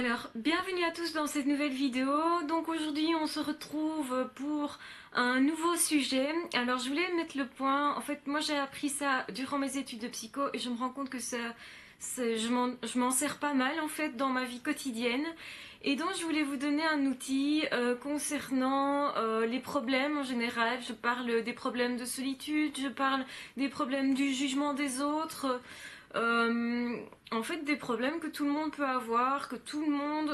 Alors, bienvenue à tous dans cette nouvelle vidéo. Donc aujourd'hui, on se retrouve pour un nouveau sujet. Alors, je voulais mettre le point. En fait, moi, j'ai appris ça durant mes études de psycho et je me rends compte que je m'en sers pas mal en fait dans ma vie quotidienne. Et donc, je voulais vous donner un outil concernant les problèmes en général. Je parle des problèmes de solitude, je parle des problèmes du jugement des autres. Euh, En fait, des problèmes que tout le monde peut avoir, que tout le monde,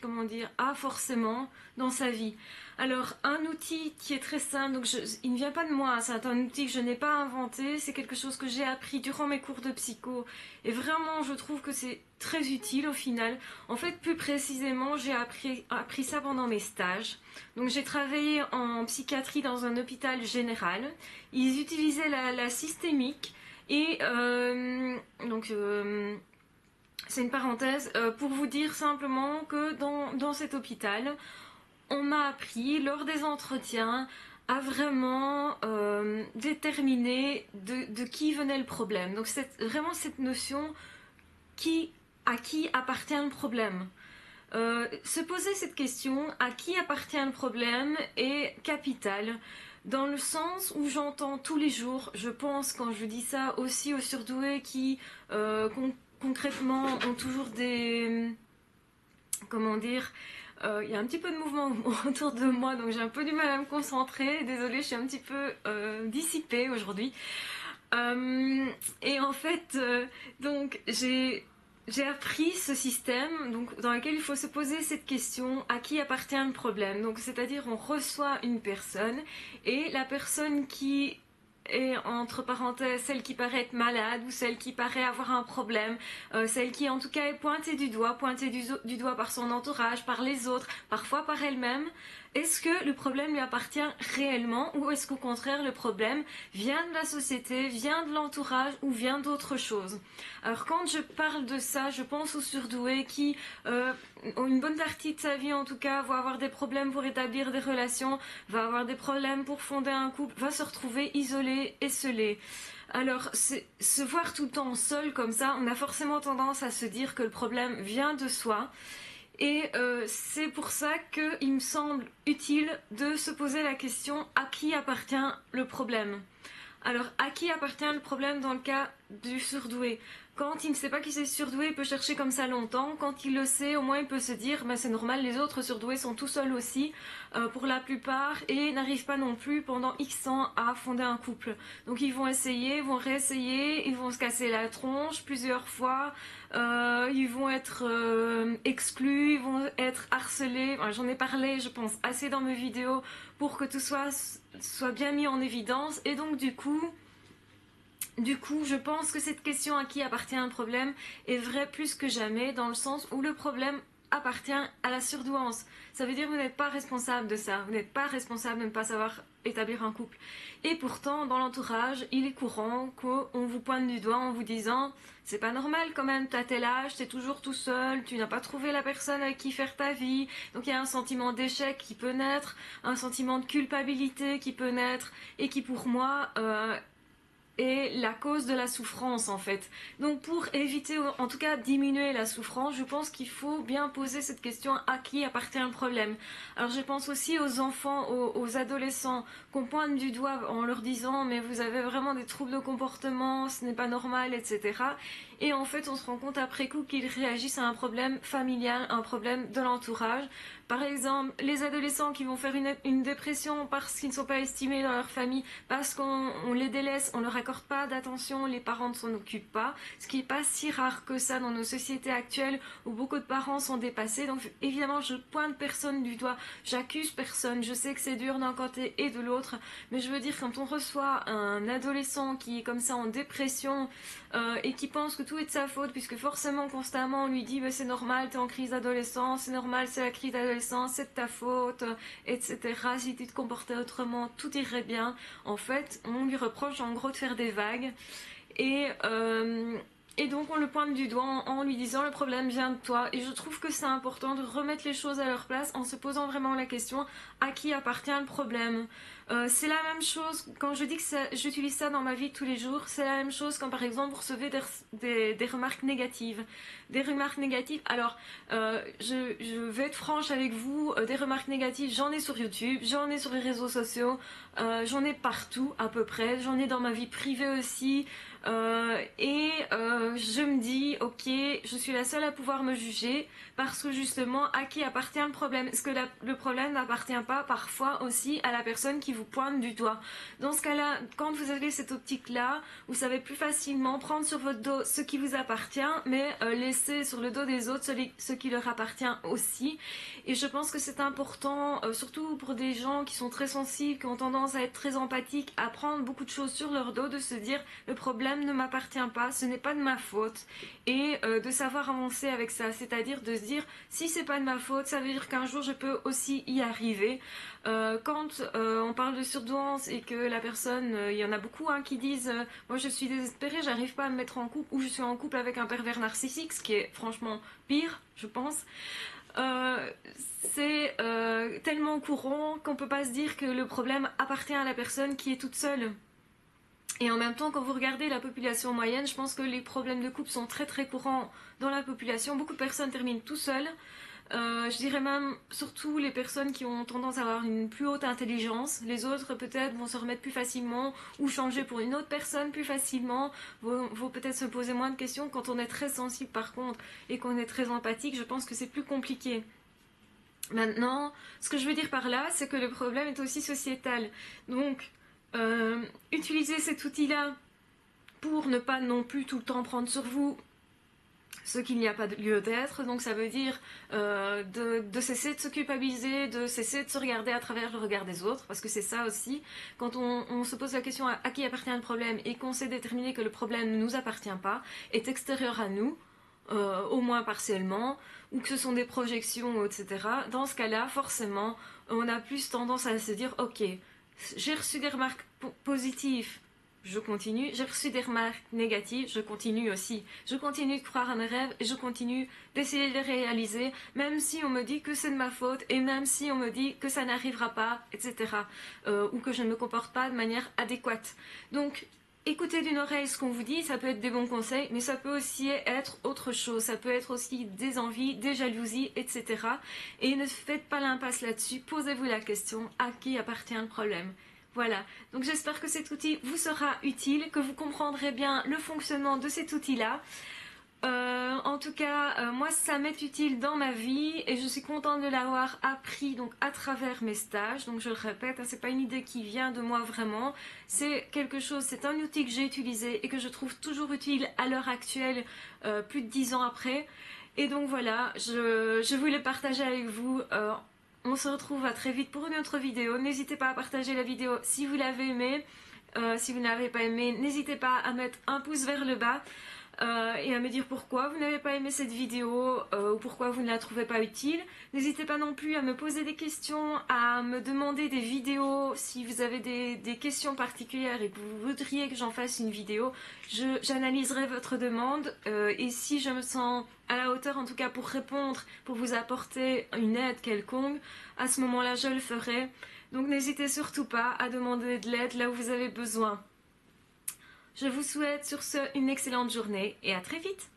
comment dire, a forcément dans sa vie. Alors, un outil qui est très simple, il ne vient pas de moi, c'est un outil que je n'ai pas inventé, c'est quelque chose que j'ai appris durant mes cours de psycho, et vraiment, je trouve que c'est très utile au final. En fait, plus précisément, j'ai appris ça pendant mes stages. Donc, j'ai travaillé en psychiatrie dans un hôpital général. Ils utilisaient la systémique. Et c'est une parenthèse pour vous dire simplement que dans cet hôpital, on m'a appris lors des entretiens à vraiment déterminer de qui venait le problème. Donc c'est vraiment cette notion à qui appartient le problème. Se poser cette question, à qui appartient le problème, est capital. Dans le sens où j'entends tous les jours, je pense quand je dis ça aussi aux surdoués qui concrètement ont toujours des... Comment dire, il y a un petit peu de mouvement autour de moi, donc j'ai un peu du mal à me concentrer. Désolée, je suis un petit peu dissipée aujourd'hui. Et en fait, donc j'ai appris ce système donc, dans lequel il faut se poser cette question à qui appartient le problème. Donc, c'est-à-dire on reçoit une personne et la personne qui est entre parenthèses celle qui paraît être malade ou celle qui paraît avoir un problème, celle qui en tout cas est pointée du doigt par son entourage, par les autres, parfois par elle-même. Est-ce que le problème lui appartient réellement ou est-ce qu'au contraire le problème vient de la société, vient de l'entourage ou vient d'autre chose? Alors quand je parle de ça, je pense aux surdoués qui ont une bonne partie de sa vie en tout cas, vont avoir des problèmes pour établir des relations, va avoir des problèmes pour fonder un couple, va se retrouver isolé, esselé. Alors, se voir tout le temps seul comme ça, on a forcément tendance à se dire que le problème vient de soi. Et c'est pour ça qu'il me semble utile de se poser la question à qui appartient le problème. Alors, à qui appartient le problème dans le cas du surdoué? Quand il ne sait pas qu'il est surdoué, il peut chercher comme ça longtemps. Quand il le sait, au moins il peut se dire bah, c'est normal, les autres surdoués sont tout seuls aussi, pour la plupart, et n'arrivent pas non plus pendant X ans à fonder un couple. Donc ils vont essayer, vont réessayer, ils vont se casser la tronche plusieurs fois, ils vont être exclus, ils vont être harcelés. Enfin, j'en ai parlé, je pense, assez dans mes vidéos pour que tout soit bien mis en évidence. Et donc du coup, je pense que cette question à qui appartient un problème est vraie plus que jamais, dans le sens où le problème appartient à la surdouance. Ça veut dire que vous n'êtes pas responsable de ça, vous n'êtes pas responsable de ne pas savoir établir un couple. Et pourtant, dans l'entourage, il est courant qu'on vous pointe du doigt en vous disant c'est pas normal quand même, t'as tel âge, t'es toujours tout seul, tu n'as pas trouvé la personne avec qui faire ta vie. Donc il y a un sentiment d'échec qui peut naître, un sentiment de culpabilité qui peut naître, et qui pour moi est la cause de la souffrance en fait. Donc pour éviter, en tout cas diminuer la souffrance, je pense qu'il faut bien poser cette question à qui appartient le problème. Alors je pense aussi aux enfants, aux adolescents qu'on pointe du doigt en leur disant mais vous avez vraiment des troubles de comportement, ce n'est pas normal, etc. Et en fait on se rend compte après coup qu'ils réagissent à un problème familial, un problème de l'entourage. Par exemple, les adolescents qui vont faire une dépression parce qu'ils ne sont pas estimés dans leur famille, parce qu'on les délaisse, on leur accorde pas d'attention, les parents ne s'en occupent pas, ce qui n'est pas si rare que ça dans nos sociétés actuelles où beaucoup de parents sont dépassés. Donc évidemment, je pointe personne du doigt, j'accuse personne, je sais que c'est dur d'un côté et de l'autre, mais je veux dire, quand on reçoit un adolescent qui est comme ça en dépression et qui pense que tout est de sa faute, puisque forcément constamment on lui dit c'est normal, t'es en crise d'adolescence, c'est normal, c'est la crise d'adolescence, c'est de ta faute, etc. Si tu te comportais autrement, tout irait bien. En fait, on lui reproche en gros de faire des vagues. Et Et donc on le pointe du doigt en lui disant le problème vient de toi. Et je trouve que c'est important de remettre les choses à leur place en se posant vraiment la question à qui appartient le problème. C'est la même chose quand je dis que j'utilise ça dans ma vie de tous les jours. C'est la même chose quand par exemple vous recevez des remarques négatives. Des remarques négatives. Alors je vais être franche avec vous. Des remarques négatives, j'en ai sur YouTube, j'en ai sur les réseaux sociaux, j'en ai partout à peu près. J'en ai dans ma vie privée aussi. Je me dis, ok, je suis la seule à pouvoir me juger parce que justement, à qui appartient le problème? Est-ce que le problème n'appartient pas parfois aussi à la personne qui vous pointe du doigt? Dans ce cas-là, quand vous avez cette optique-là, vous savez plus facilement prendre sur votre dos ce qui vous appartient, mais laisser sur le dos des autres ce qui leur appartient aussi. Et je pense que c'est important, surtout pour des gens qui sont très sensibles, qui ont tendance à être très empathiques, à prendre beaucoup de choses sur leur dos, de se dire, le problème ne m'appartient pas, ce n'est pas de ma faute, et de savoir avancer avec ça, c'est-à-dire de se dire si c'est pas de ma faute, ça veut dire qu'un jour je peux aussi y arriver. Quand on parle de surdouance et que la personne, il y en a beaucoup qui disent moi je suis désespérée, j'arrive pas à me mettre en couple, ou je suis en couple avec un pervers narcissique, ce qui est franchement pire, je pense. C'est tellement courant qu'on peut pas se dire que le problème appartient à la personne qui est toute seule. Et en même temps, quand vous regardez la population moyenne, je pense que les problèmes de couple sont très très courants dans la population. Beaucoup de personnes terminent tout seules. Je dirais même surtout les personnes qui ont tendance à avoir une plus haute intelligence. Les autres peut-être vont se remettre plus facilement ou changer pour une autre personne plus facilement. Vont peut-être se poser moins de questions. Quand on est très sensible par contre et qu'on est très empathique, je pense que c'est plus compliqué. Maintenant, ce que je veux dire par là, c'est que le problème est aussi sociétal. Donc, utilisez cet outil-là pour ne pas non plus tout le temps prendre sur vous ce qu'il n'y a pas de lieu d'être. Donc ça veut dire de cesser de se culpabiliser, de cesser de se regarder à travers le regard des autres, parce que c'est ça aussi. Quand on se pose la question à qui appartient le problème et qu'on sait déterminer que le problème ne nous appartient pas, est extérieur à nous, au moins partiellement, ou que ce sont des projections, etc. Dans ce cas-là, forcément, on a plus tendance à se dire ok, j'ai reçu des remarques positives, je continue. J'ai reçu des remarques négatives, je continue aussi. Je continue de croire à mes rêves et je continue d'essayer de les réaliser, même si on me dit que c'est de ma faute et même si on me dit que ça n'arrivera pas, etc. Ou que je ne me comporte pas de manière adéquate. Donc, écoutez d'une oreille ce qu'on vous dit, ça peut être des bons conseils, mais ça peut aussi être autre chose. Ça peut être aussi des envies, des jalousies, etc. Et ne faites pas l'impasse là-dessus. Posez-vous la question, à qui appartient le problème? Voilà, donc j'espère que cet outil vous sera utile, que vous comprendrez bien le fonctionnement de cet outil-là. En tout cas, moi ça m'est utile dans ma vie et je suis contente de l'avoir appris donc à travers mes stages. Donc je le répète, c'est pas une idée qui vient de moi vraiment, c'est quelque chose, c'est un outil que j'ai utilisé et que je trouve toujours utile à l'heure actuelle, plus de 10 ans après. Et donc voilà, je voulais partager avec vous. On se retrouve à très vite pour une autre vidéo. N'hésitez pas à partager la vidéo si vous l'avez aimée. Si vous n'avez pas aimé, n'hésitez pas à mettre un pouce vers le bas. Et à me dire pourquoi vous n'avez pas aimé cette vidéo ou pourquoi vous ne la trouvez pas utile. N'hésitez pas non plus à me poser des questions, à me demander des vidéos si vous avez des questions particulières et que vous voudriez que j'en fasse une vidéo. J'analyserai votre demande et si je me sens à la hauteur en tout cas pour répondre, pour vous apporter une aide quelconque, à ce moment-là je le ferai. Donc n'hésitez surtout pas à demander de l'aide là où vous avez besoin. Je vous souhaite sur ce une excellente journée et à très vite.